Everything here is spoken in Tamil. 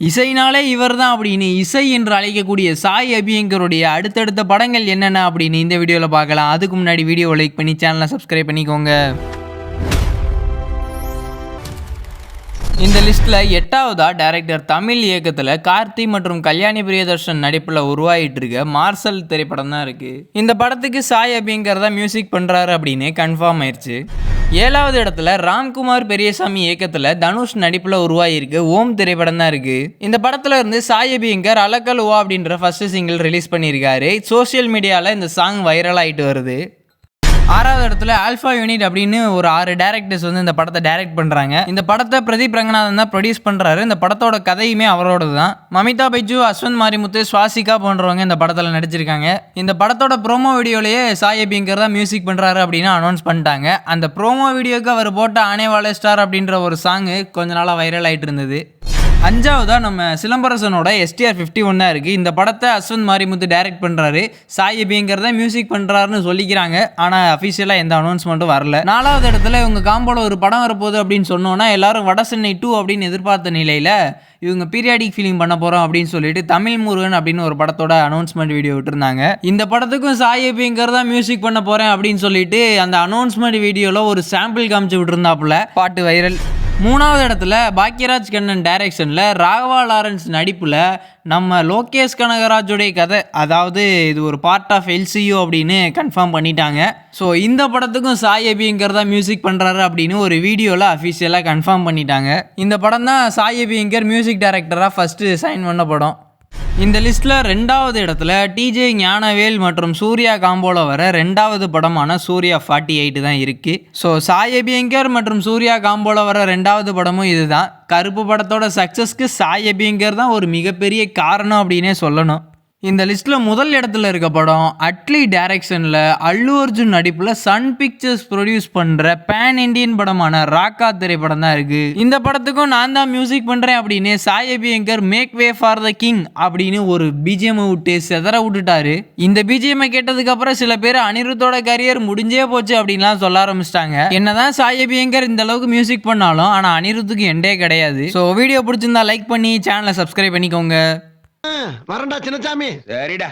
இசைனாலே இவர் தான் அப்படின்னு இசை என்று அழைக்கக்கூடிய சாய் அபியங்கருடைய அடுத்தடுத்த படங்கள் என்னென்ன அப்படின்னு இந்த வீடியோவில் பார்க்கலாம். அதுக்கு முன்னாடி வீடியோவை லைக் பண்ணி சேனலை சப்ஸ்கிரைப் பண்ணிக்கோங்க. இந்த லிஸ்ட்டில் 8வதா டைரக்டர் தமிழ் இயக்கத்தில் கார்த்தி மற்றும் கல்யாணி பிரியதர்ஷன் நடிப்பில் உருவாகிட்டு இருக்க மார்சல் திரைப்படம் தான் இருக்குது. இந்த படத்துக்கு சாய் அபியங்கர் தான் மியூசிக் பண்ணுறாரு அப்படின்னு கன்ஃபார்ம் ஆயிடுச்சு. 7வது இடத்துல ராம்குமார் பெரியசாமி இயக்கத்தில் தனுஷ் நடிப்பில் உருவாகிருக்கு ஓம் திரைப்படம் தான் இருக்குது. இந்த படத்தில் இருந்து சாய் அபியங்கர் அலக்கலுவா அப்படின்ற ஃபர்ஸ்ட் சிங்கிள் ரிலீஸ் பண்ணியிருக்காரு. சோஷியல் மீடியாவில் இந்த சாங் வைரல் ஆகிட்டு வருது. 6வது இடத்துல ஆல்ஃபா யூனிட் அப்படின்னு ஒரு 6 டேரக்டர்ஸ் வந்து இந்த படத்தை டைரக்ட் பண்ணுறாங்க. இந்த படத்தை பிரதீப் ரங்கநாதன் தான் ப்ரொடியூஸ் பண்ணுறாரு. இந்த படத்தோட கதையுமே அவரோட தான். மமிதா பைஜு, அஸ்வந்த் மாரிமுத்து, சுவாசிகா போன்றவங்க இந்த படத்தில் நடிச்சிருக்காங்க. இந்த படத்தோட ப்ரோமோ வீடியோலேயே சாய் அபியங்கர் தான் மியூசிக் பண்ணுறாரு அப்படின்னு அனௌன்ஸ் பண்ணிட்டாங்க. அந்த ப்ரோமோ வீடியோக்கு அவர் போட்ட ஆனேவாலே ஸ்டார் அப்படின்ற ஒரு சாங்கு கொஞ்ச நாளாக வைரல் ஆகிட்டு இருந்தது. 5வதா நம்ம சிலம்பரசனோட STR 51 தான் இருக்குது. இந்த படத்தை அஸ்வந்த் மாரிமுத்து டைரக்ட் பண்ணுறாரு. சாய் அபியங்கர் தான் மியூசிக் பண்ணுறாருன்னு சொல்லிக்கிறாங்க. ஆனால் அஃபிஷியலாக எந்த அனௌன்ஸ்மெண்ட்டும் வரல. 4வது இடத்துல இவங்க காம்போட ஒரு படம் வரப்போகுது அப்படின்னு சொன்னோன்னா எல்லாரும் வடசென்னை 2 அப்படின்னு எதிர்பார்த்த நிலையில் இவங்க பீரியாடிக் ஃபீலிங் பண்ண போகிறோம் அப்படின்னு சொல்லிட்டு தமிழ் முருகன் அப்படின்னு ஒரு படத்தோட அனௌன்ஸ்மெண்ட் வீடியோ விட்டுருந்தாங்க. இந்த படத்துக்கும் சாய் அபியங்கர் தான் மியூசிக் பண்ண போகிறேன் அப்படின்னு சொல்லிட்டு அந்த அனௌன்ஸ்மெண்ட் வீடியோவில் ஒரு சாம்பிள் காமிச்சு விட்டுருந்தாப்புல. பாட்டு வைரல். 3வது இடத்துல பாக்யராஜ் கண்ணன் டைரக்ஷனில் ராகவா லாரன்ஸ் நடிப்பில் நம்ம லோகேஷ் கனகராஜுடைய கதை, அதாவது இது ஒரு பார்ட் ஆஃப் LCU அப்படின்னு கன்ஃபார்ம் பண்ணிட்டாங்க. ஸோ இந்த படத்துக்கும் சாய் அபியங்கர் தான் மியூசிக் பண்ணுறாரு அப்படின்னு ஒரு வீடியோவில் அஃபிஷியலாக கன்ஃபார்ம் பண்ணிட்டாங்க. இந்த படம் தான் சாய் அபியங்கர் மியூசிக் டைரக்டராக ஃபஸ்ட்டு சைன் பண்ண படம். இந்த லிஸ்ட்டில் 2வது இடத்துல TJ ஞானவேல் மற்றும் சூர்யா காம்போல வர 2வது படமான சூர்யா 48 தான் இருக்குது. ஸோ சாய் அபியங்கர் மற்றும் சூர்யா காம்போல வர 2வது படமும் இதுதான். கருப்பு படத்தோட சக்ஸஸ்க்கு சாய் அபியங்கர் தான் ஒரு மிகப்பெரிய காரணம் அப்படின்னே சொல்லணும். இந்த லிஸ்ட்டில் முதல் இடத்துல இருக்க படம் அட்லி டைரக்ஷனில் அல்லு அர்ஜுன் நடிப்பில் சன் பிக்சர்ஸ் ப்ரொடியூஸ் பண்ணுற பேன் இண்டியன் படமான ராக்கா திரைப்படம் தான் இருக்குது. இந்த படத்துக்கும் நான் தான் மியூசிக் பண்ணுறேன் அப்படின்னு Sai Abhyankar make way for the king அப்படின்னு ஒரு BGM விட்டு செதற விட்டுட்டாரு. இந்த BGM கேட்டதுக்கப்புறம் சில பேர் அனிருத்தோட கரியர் முடிஞ்சே போச்சு அப்படின்லாம் சொல்ல ஆரம்பிச்சிட்டாங்க. என்னதான் சாய் அபியங்கர் இந்த அளவுக்கு மியூசிக் பண்ணாலும் ஆனால் அனிருத்துக்கு எண்டே கிடையாது. ஸோ வீடியோ பிடிச்சிருந்தா லைக் பண்ணி சேனலை சப்ஸ்கிரைப் பண்ணிக்கோங்க. வரண்டா சின்னசாமி. சரிடா.